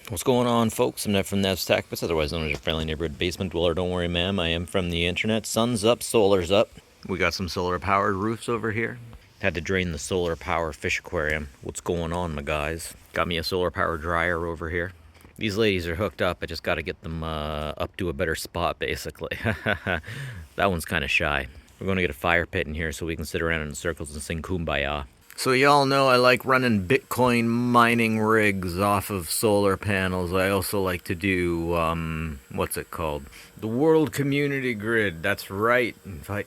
What's going on, folks? I'm Ned from Nev's Tech, but otherwise known as your friendly neighborhood basement dweller. Don't worry, ma'am. I am from the internet. Sun's up, solar's up. We got some solar-powered roofs over here. Had to drain the solar-power fish aquarium. What's going on, my guys? Got me a solar-power dryer over here. These ladies are hooked up. I just got to get them up to a better spot, basically. That one's kind of shy. We're going to get a fire pit in here so we can sit around in circles and sing Kumbaya. So y'all know I like running Bitcoin mining rigs off of solar panels. I also like to do, what's it called? The World Community Grid. That's right.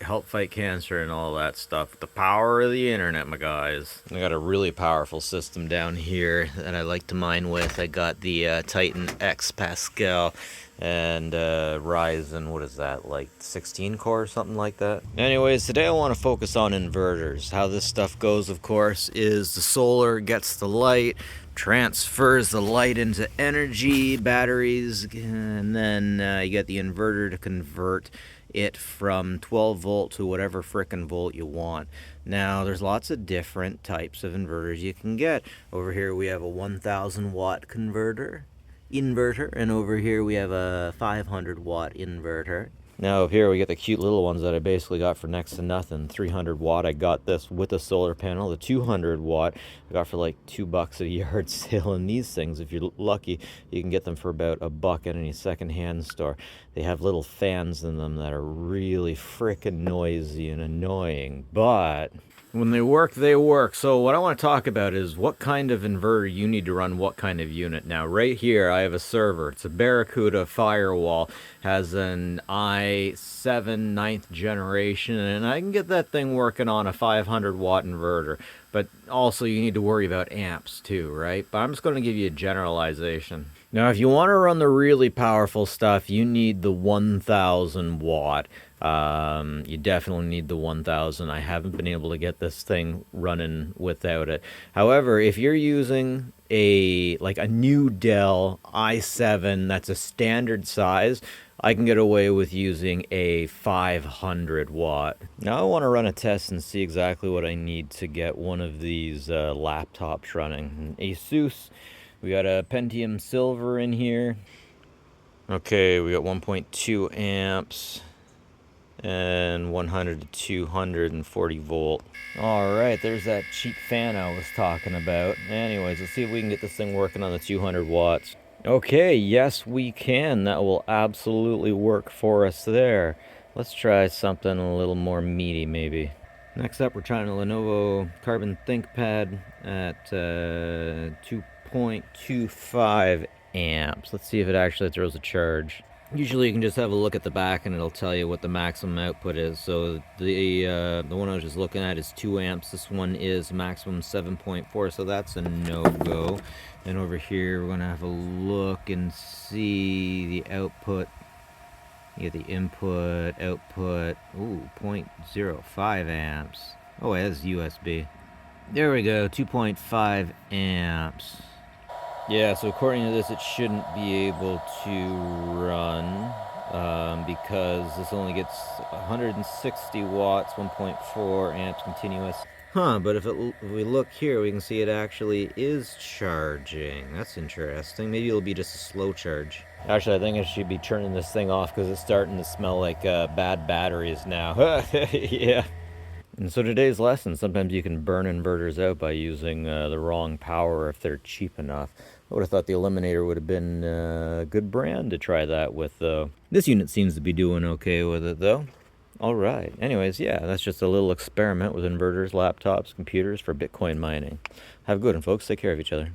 Help fight cancer and all that stuff. The power of the internet, my guys. I got a really powerful system down here that I like to mine with. I got the Titan X Pascal and Ryzen, what is that, like 16 core or something like that? Anyways, today I want to focus on inverters. How this stuff goes, of course, is the solar gets the light, transfers the light into energy, batteries, and then you get the inverter to convert it from 12 volt to whatever frickin' volt you want. Now, there's lots of different types of inverters you can get. Over here we have a 1000 watt inverter, and over here we have a 500 watt inverter. Now here we get the cute little ones that I basically got for next to nothing. 300 watt, I got this with a solar panel. The 200 watt I got for like $2 at a yard sale. And these things, if you're lucky, you can get them for about $1 at any secondhand store. They have little fans in them that are really freaking noisy and annoying, but when they work, they work. So what I want to talk about is what kind of inverter you need to run what kind of unit. Now, right here, I have a server. It's a Barracuda Firewall. Has an i7 9th generation, and I can get that thing working on a 500 watt inverter. But also, you need to worry about amps too, right? But I'm just going to give you a generalization. Now, if you want to run the really powerful stuff, you need the 1000 watt. You definitely need the 1000. I haven't been able to get this thing running without it. However, if you're using a new Dell i7 that's a standard size, I can get away with using a 500 watt. Now I want to run a test and see exactly what I need to get one of these laptops running. An Asus. We got a Pentium Silver in here. Okay, we got 1.2 amps and 100 to 240 volt. All right, there's that cheap fan I was talking about. Anyways, let's see if we can get this thing working on the 200 watts. Okay, yes we can. That will absolutely work for us there. Let's try something a little more meaty maybe. Next up, we're trying a Lenovo Carbon ThinkPad at 2.25 amps. Let's see if it actually throws a charge. Usually you can just have a look at the back and it'll tell you what the maximum output is. So the one I was just looking at is 2 amps. This one is maximum 7.4, so that's a no-go. And over here we're going to have a look and see the output. You get the input, output, ooh, 0.05 amps. Oh, it has USB. There we go, 2.5 amps. Yeah, so according to this, it shouldn't be able to run because this only gets 160 watts, 1.4 amps continuous. But if we look here, we can see it actually is charging. That's interesting. Maybe it'll be just a slow charge. Actually, I think I should be turning this thing off because it's starting to smell like bad batteries now. Yeah. And so today's lesson, sometimes you can burn inverters out by using the wrong power if they're cheap enough. I would have thought the Eliminator would have been a good brand to try that with, though. This unit seems to be doing okay with it, though. All right. Anyways, yeah, that's just a little experiment with inverters, laptops, computers for Bitcoin mining. Have a good one, folks. Take care of each other.